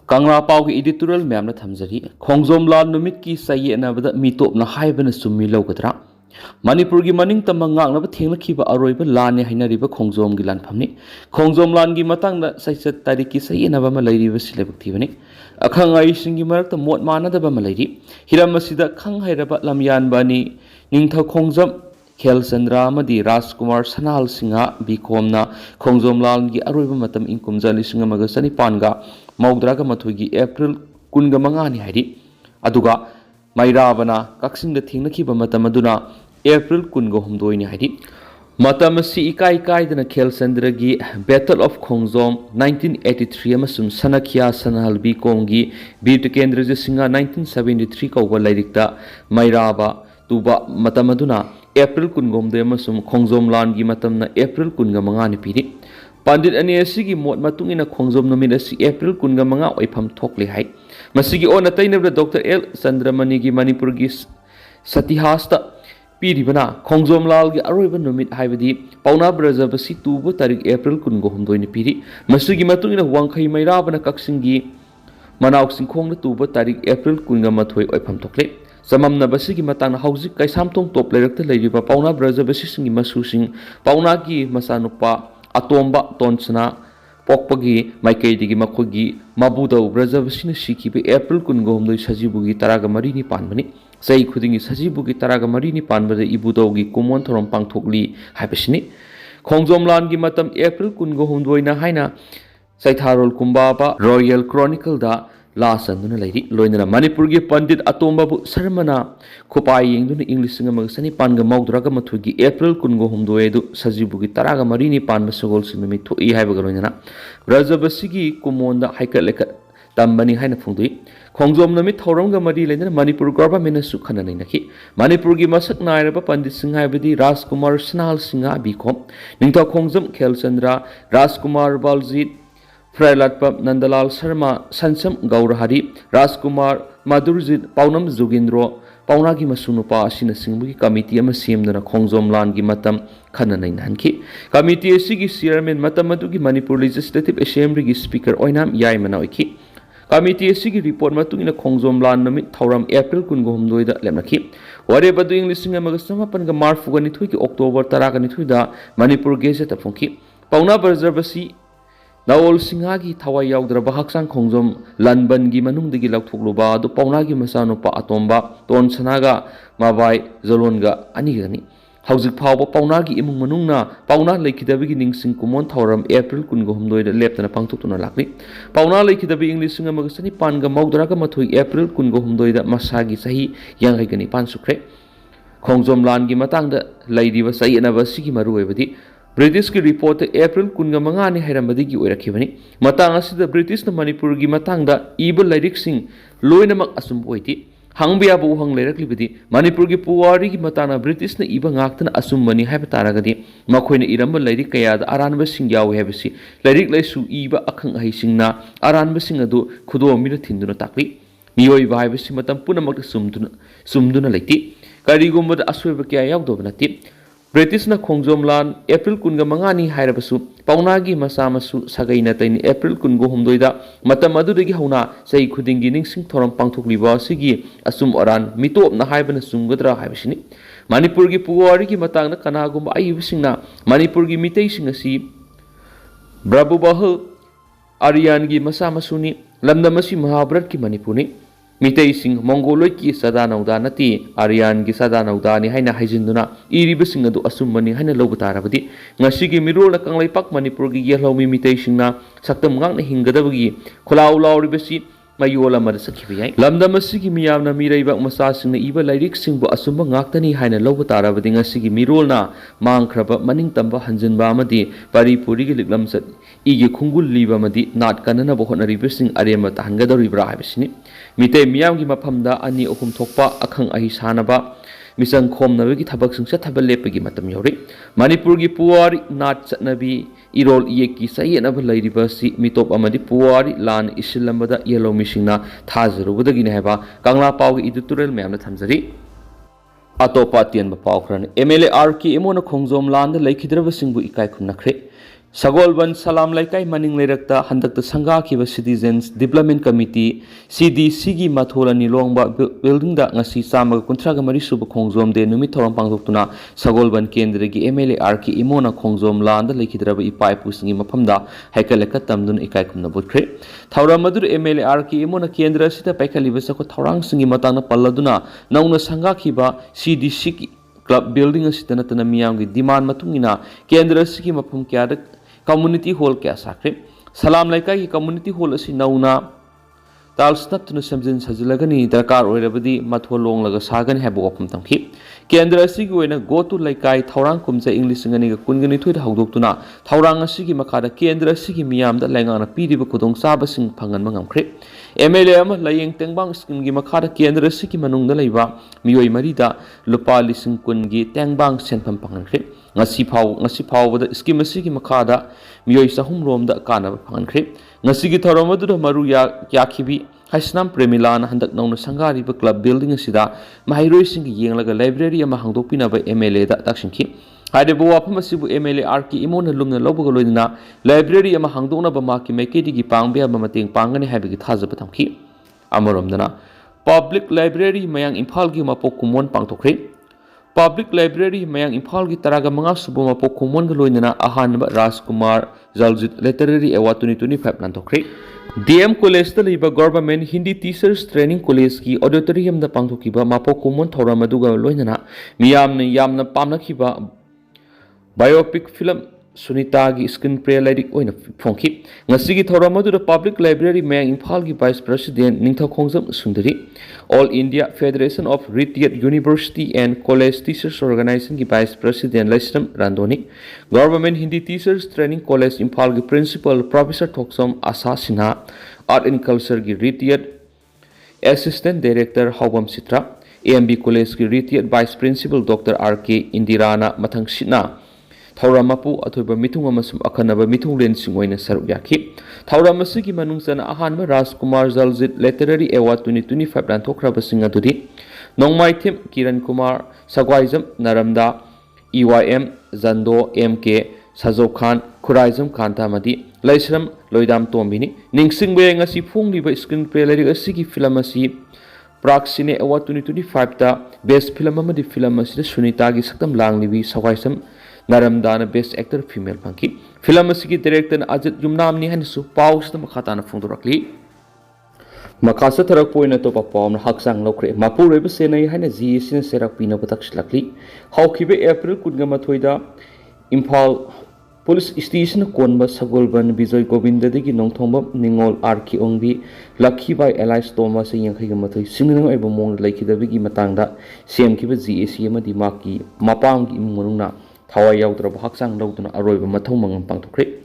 Kangla Pau ki editorial ma'am ना थमजरी खोंगजोम लाल नुमित की सही नबदा मीटोप ना हाइबन सुमी लौगद्रा मणिपुर की मनिंग तमंगांग नब थेंगलखिबा अरोइबा लाने हाइनरिबा खोंगजोम की लानफमनी खोंगजोम लान की मतंग सैसत तारीख की सही नबा मा लैरिबा सिलेबक्तिबनी अखंग आइसिंगी मरक्ता मोट मानदबा मा लैरि हिरम असिदा खंग हैरबा लमयानबानी निंगथा खोंगजम खेल चंद्रा राजकुमार सनाल सिंह बिकोमना खोंगजोम लाल की अरोइबा मतम इंकुम जालिसिंग अमगा चनिपानगा मौद्रागा मथुगी एप्रिल कुनगा मंगानी हैरि अदुगा मैराबना कक्सिंगदा थेंगनखिबा मतम अदुना एप्रिल कुनगा हुमदोइनी हैरि मतम असि इकाई काइदना खेल चंद्रगी बैटल ऑफ खोंगजोम 1983 अमसुम सनखिया सनहल बिकोमगी बीर केंद्र सिंह 1973 कौबा लैरिकता मैराबा तुबा मतम अदुना एप्रिल कुनगोमदे अमसुम खोंगजोम लान की मतमना एप्रिल कुनगा मंगानी पीरी पंडित अने असिगी मोट मतुंगिना खोंगजोम नुमित असि एप्रिल कुनगा मंगा ओइफम थोकले हाय मसिगी ओना तैनबदा डॉक्टर एल चंद्रमणि की मणिपुर की सतिहासता पीरिबना खोंगजोम लाल की अरोइबा नुमित हाइबदी पौना ब्रजबसी तुबु तारीख एप्रिल कुनगा हुमदोइनि पीरी मसिगी मतुंगिना वांखै मैराबना कक्सिंगी मनाव सिंखोंग तुबु तारीख एप्रिल कुनगा मथोइ ओइफम थोकले सममनबसिगी मतांग हौजिक कैसामथोंग टॉप लेरक्ता लैरिबा पौना ब्रजबसिंगी मसुसिंग पौना की मसानुपा अतोंबा तोंसना पोकपगी माइकैदिगी मखोगी मबुदौ ब्रजबसिना सिखिबे एप्रिल कुनगोमदोइ सजिबुगी तरागा मरीनि पानबनी सही खुदिंगी सजिबुगी तरागा मरीनि पानबदे इबुदौगी कुमोन थोरम पांथोकली हाइबसिनि खोंगजोम लान की मतम एप्रिल कुनगोमदोइना हाइना सैथारोल कुंबाबा रॉयल क्रॉनिकल दा लासंदुना लैरि लोइनना मणिपुर की पंडित अतोंबाबु शर्मना खुपाई येंदुना इंग्लिश सनी पानगा मौद्रागा मथुगी एप्रिल कुनगो हुमदोएदु सजिबुगी तरागा मरीनि पानबा सगोल सिनुमि थोई हाइबगा लोइनना ब्रजबसिगी कुमोंदा हाइकलेक तंबनी हाइना फुंदुई खोंगजोम नमित थौरमगा मरी लेना मणिपुर गवर्नमेंट सु खननैनखि मणिपुर की मसक नायरबा पंडित सिंह हाइबदी राजकुमार सनाल सिंह बिखोम निंगथौ खोंगजम खेलचंद्रा राजकुमार बालजीत फ्रैलाटपम नंदलाल शर्मा संसम गौरहरी राजकुमार मधुरजीत पौनम जोगिंद्रो पौना की मसुनुपा असिना सिंगबुगी कमिटी अमा सेमदना खोंगजोम लान की मतम खननै नहनखि कमिटी असिगी चेयरमैन मतम अदुगी मणिपुर लेजिस्लेटिव असेंबली की स्पीकर ओइनाम याइमना ओइखि कमिटी असिगी रिपोर्ट मतुंगिना खोंगजोम लान नमित थौरम एप्रिल कुनगोमदोइदा लेमनखि वरेबदु इंग्लिश सिंगमगा समपनगा मार्फुगा निथुगी अक्टोबर 10 निथुइदा मणिपुर गेजेट फुंखि पौना बर्जबसी नवल सिंह की थवाई याउद्रबा हक्सांग खोंगजोम लनबन की मनुंगदगी लौथोकलुबा अदु पौना की मसानुपा अतोंबा तोनसनागा माबाई जलोनगा अनिगनी हौजिक फावबा पौना की इमुंग मनुंगना पौना लेखिदबगी निंगसिंग कुमोन थौरम एप्रिल कुनगो हुमदोइदा लेपतना पांगथोकतुना लाक्ली पौना लेखिदबी इंग्लिश सिंग अमगा सनी पानगा मौद्रागा मथुई एप्रिल कुनगो हुमदोइदा मसागी सही यांगैगनी पान सुख्रे खोंगजोम लान की मतांगदा लैरिबा सही अनबा सिगी मरुओइबदी ब्रिटिश की रिपोर्ट एप्रिल कुनगा मंगानी हैरमदगी ओइरखिबनी मतांग असिदा ब्रिटिश न मणिपुर की मतांगदा इबा लाइरिकसिंग लोइनमक असुम ओइति हंगबियाबु हंग लेरखलिबदी मणिपुर की पुवारी की मतांग ब्रिटिश न इबा गाक्तन असुमबनी हैब तारगदी मखोइना इरंब लाइरिक कयाद अरानब सिंग याव हैबसी लाइरिक लाइसु इबा अखंग हइसिंगना अरानब सिंग अदु खुदोमिना थिंदुना ताकली मियोइबा हैबसी मतम पुनमक सुमदुना लैति करिगुमबद असोइबा क्या यावदोब नति ब्रिटिश न खोंगजोम लान एप्रिल कुनगा मंगानी हाइरबसु पौनागी मसामसु सगै नतैनि एप्रिल कुनगो हुमदोइदा मतम अदुदगी हौना सही खुदिंगी निंगसिंग थोरम पांथोकलिबा सिगी असुम अरान मितोपना हाइबना सुंगद्रा हाइबसिनि मणिपुर की पुवारी की मतांगना कनागुम आइबसिंगना मणिपुर की मितैसिंग असि ब्रबुबहल आर्यन की मसामसुनि लमदमसि महाभारत की मणिपुरनि मितै सिंह मंगोलोय की सदा नौदा नती आर्यन की सदा नौदा नि हाइना हाइजिन्दुना इरिब सिंह अदु असुमबनी हाइना लौब तारबदी ngasiगी मिरोल कंगलैपाक मणिपुर की येलौमी मितै सिंहना सक्तम गांगना हिंगदबगी खुलाउ लाउरिबसी मयोल अमर सखिबयाई लमदम असिगी मियामना मिरैबा मसा सिंह इबा लाइरिक सिंह असुम गाक्तनी हाइना लौब तारबदी ngasiगी मिरोलना मांगख्रब मनिंग तंबा हंजनबा अमदी परिपुरी की लिकलमसत इगे खुंगुल लीबा अमदी नाट कनना बहोनरिबा सिंह अरेम ताहंगदरिब्रा हाइबसिनि मितै मियाम की मफमदा अनि अहुम थोकपा अखंग अहि सानबा मिसंग खोमनबगी थबक सिंग सथबा लेपगी मतम यौरि मणिपुर की पुवारी नाट चटनबी इरोल येकी सयेनब लैरिबसी मितोप अमदी पुवारी लान इसिलमबदा yellow मिसिंगना थाजरुबदगिने हैबा Kangla Pawgi इडिटोरियल मैमना थमजरी अतोपा तेनबा पावखरन MLA are के एमोना खोंगजोम लान the लैखिद्रबसिंगबु इकाय खुनखरे Sagolban Salam Laikai Maning Lerakta Handakta Sangha Kiba Citizens Development Committee CDC gi Mathola Nilongba Building da ngasi Sama Kuntraga Marisuba Khongzom de Numit Thoram Pangdoktuna Sagolban Kendra gi MLA Arki Imona Khongzom Landa Lekidraba Ipai Pusingi Mapamda Haikaleka Tamdun Ikai Kumna Butkre Thaura Madur MLA Arki Imona Kendra Sita Paikaliba Sako Thaurang Singi Matana Paladuna Nauna Sangha Kiba CDC gi Club Building asitana tana miyam gi demand matungina Kendra Siki Mapam Kya Community Hall kya sakre Salam Laikai ki Community Hall asi nauna tal snap tunu samjin sajilagani darkar oirabadi matholong laga sagan habo opam tamki kendra asi gi oina go to Laikai Thaurang kumja English ngani ga kungani thuida hawdoktuna Thaurang asi gi makada kendra asi gi miyam da laingana piriba kudong saba sing phangan mangamkhre MLA ama layeng tengbang skim gi makada kendra asi gi manung da laiba miyoi marida lupa lising kun gi tengbang senpham phangankhre ngasi phau bada scheme asigi makada miyoi sahum romda kana phangankhre ngasi gi thorom adu maru ya khibi haisnam premilana handak nauna sangari ba club building asida mahairoi sing gi yenglaga library ama hangdokpina ba MLA da taksinki haide bo wapam asibu MLA RK imona lumna lobuga loidina library ama hangdokna ba maki mekedi gi pangbe ba mateng pangani habi gi thajaba tamki amoromdana public library mayang imphal gi mapok kumon pangtokre Public Library Mayang Imphal gi taraga manga subu mapok kumon ga loinana ahanba Rajkumar Jaljit Literary Award 2025 nanthokre DM College da liba Government Hindi Teachers Training College ki auditorium da pangthokiba mapok kumon thoram aduga loinana yamna pamnakhiba biopic film Sunita gi screenplay lairik oina phongki ngasi gi thoram adu da Public Library Mayang Imphal gi Vice President Ningthau Khongjam Sundari All India Federation of Retired University and College Teachers Organization ki Vice President Laisram Randoni Government Hindi Teachers Training College Imphal ki Principal Professor Thoksom Asa Sinha Art and Culture ki Retired Assistant Director Hawam Sitra AMB College ki Retired Vice Principal Dr. RK Indirana Mathang Sina Thauramapu athoiba mitung amasum akhanaba mitung len singoina saruk yakhi Thauramasi ki manungsana ahanba Rajkumar Jaljit Literary Award 2025 ran thokraba singa dudi Nongmaithim Kiran Kumar Sagwaijam Naramda EYM Zando MK Sajok Khan Khuraijam Kanta Madi Laisram Loidam Tombini Ningsingbe ngasi phungliba screenplay lari asigi film asi Praksine Award 2025 ta Best Film amadi film asi Sunita gi saktam langlibi Sagwaijam Naramdana Best Actor Female Panki Film asigi director Ajit Yumnamni hanisu paus na makhatana phungdorakli Makasa tharak poina to papom na haksang lokre mapur reba senai hana ji sin serak pina patakslakli hawkhibe April kudgama thoida Imphal Police Station konba Sagolban Bijoy Govinda degi nongthomba Ningol RK Ongbi Lucky by Elias Thomas yangkhigama thoi singnang aibo mong laikhidabigi matangda semkhiba GAC amadi maki mapang gi munungna Thawai yaudra haksang lauduna aroiba mathau mangam pangthokre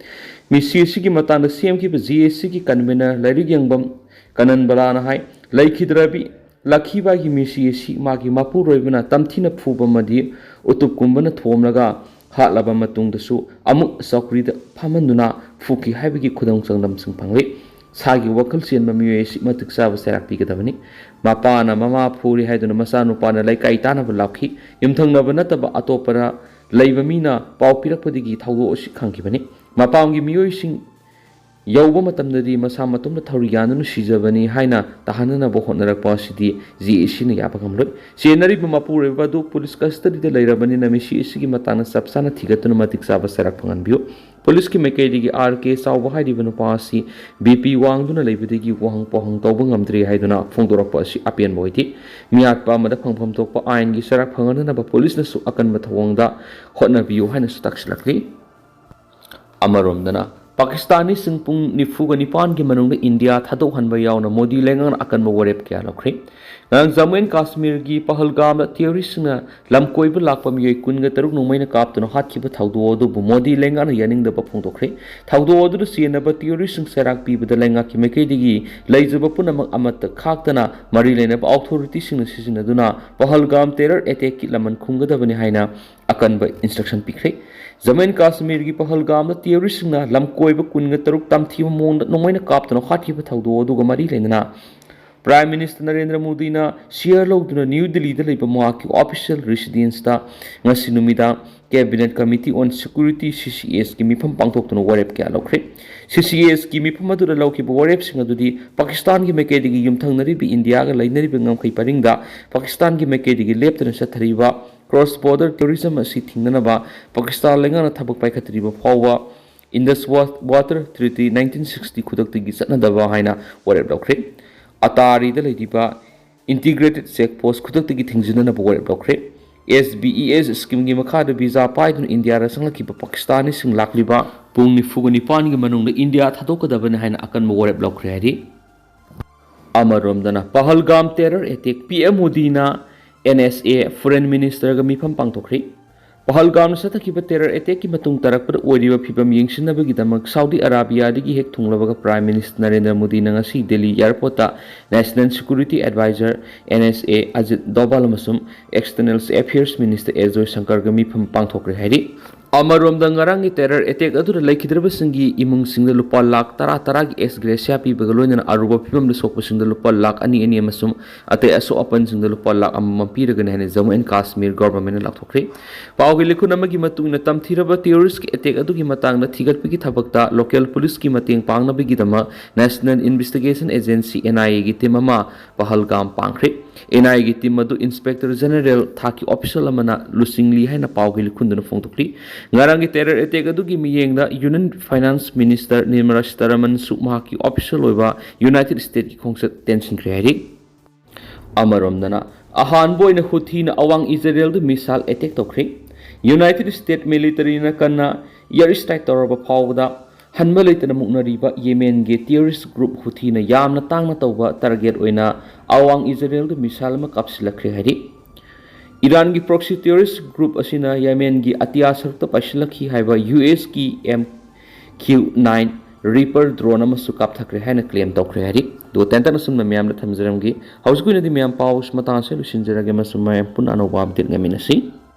misi sigi matanda semkhiba GAC ki convener lairig yangbam kanan balana hai laikhidrabi lakhiba gi misi si magi mapu roibana tamthina phuba madi utup kumbana thomlaga hatlaba matungdasu amuk chaokrida phamanduna phuki haibigi khudang changdam sing phangle sagi wakal chen mamiye si matik saba serak pigadabani mapana mama phuri haiduna masa nupana laikai tana balakhi yumthangna banataba atopara Laiba mina pau pirakpadigi thaudo osi khangkibani mapamgi miyoising yauba matamdadi masa matumna thauryanu sijabani haina tahanana bo honnarakpa sidi GAC na yaba gamloi senari mapure badu police custody de lairabani na misi isigi matana sapsana thigatuna matik saba sarak phanganbiyo police ki mekaidigi RK sauba haidi banu pasi BP wangduna leibadigi wahang pohang tawba ngamdri haiduna phongdorakpa asi apian boiti miat pa mada phangpham tokpa ain gi sarak phangana ba police na su akan mathawangda hotnabiyo haina sutakslakli amaromdana Pakistani singpung nifuga nipan ki manungda India thadok hanba yauna Modi lengan akan mawarep kya lokre nang Jammu Kashmir gi Pahalgam la terrorist na lamkoiba lakpa miyoi kunga taruk nungmaina kaptuna hatkiba thawdo odu bu Modi lengan yaning da bapung dokre thawdo odu sena ba terrorist sing serak pi bada lenga ki mekei digi leijaba punamang amat khaktana mari lena ba authority sing na sisina duna Pahalgam terror attack ki laman khunga da bani haina akan ba instruction pikre Jammu Kashmir gi Pahalgam la terrorist na lamkoiba kunga taruk tamthi mong nungmaina kaptuna hatkiba thawdo odu ga mari lena Prime Minister Narendra Modi na share lawduna New Delhi da leiba mohaki official residence da ngasi numida Cabinet Committee on Security CCS ki mifam pangthoktuna warep kya lawkhre CCS ki mifam adura lawki warep sing adudi Pakistan ki mekedi gi yumthangnari bi India ga lainari bi ngamkai paringda Pakistan ki mekedi gi leptana sathariba cross border tourism asi thingnanaba Pakistan lengana thabak paikhatriba phawwa Indus Water Treaty 1960 khudakti gi satnadaba haina warep lawkhre Atari da leidiba integrated checkpost khudakti gi thingzinana warep lawkhre SBES scheme gi makha da visa paidun India ra sanglaki ba Pakistani sing lakliba pung nifugani pan gi manung da India thadokadabana haina akan warep lawkhre hari Amarom dana Pahalgam terror attack PM Modi na NSA Foreign Minister ga mifam pangthokri Pahalgam sathakiba terror attack ki matung tarakpar oiriba phibam yengsinnabagidamak Saudi Arabia digi hek thunglabaga Prime Minister Narendra Modi na ngasi Delhi airport ta National Security Advisor NSA Ajit Doval amasum External Affairs Minister Ejoy Shankar ga mifam pangthokri hairi Amarom da ngarangi terror attack adu laikhidraba singi imung singda lupa lakh tara gi ex gracia pi bagaloina aruba phibam da sokpa singda lupa lakh ani amasum ate aso apan singda lupa lakh amam piraga ne Jammu and Kashmir government la thokre pawgi likhun amagi matungna tamthiraba terrorist ki attack adu gi matangna thigatpigi thabakta local police ki mateng pangna bigi dama National Investigation Agency NIA gi team ama Pahalgam pangkhre NIA gi team adu Inspector General thaki official amana lusingli haina pawgi likhun dana phongtokri Ngarangi terror attack adu gi miyengda Union Finance Minister Nirmala Sitharaman sukma ki official oiba United States ki khongsat tension create Amarom dana ahan boina Houthi na awang Israel du missile attack tokre United States military na kanna air strike toraba phawda hanba leitana muknariba Yemen ge terrorist group Houthi na yamna tangna tawba target oina awang Israel du missile ma kapsilakre hari Iran ki proxy terrorist group asina Yemen ki Atia sarta pasilakhi haiba US ki MQ-9 Reaper drone amasu kapthakre haina claim tokre hari do tentana sumna miyam na thamjaram gi hausguina di miyam paus matan se lusinjarage masuma pun anoba update ngaminasi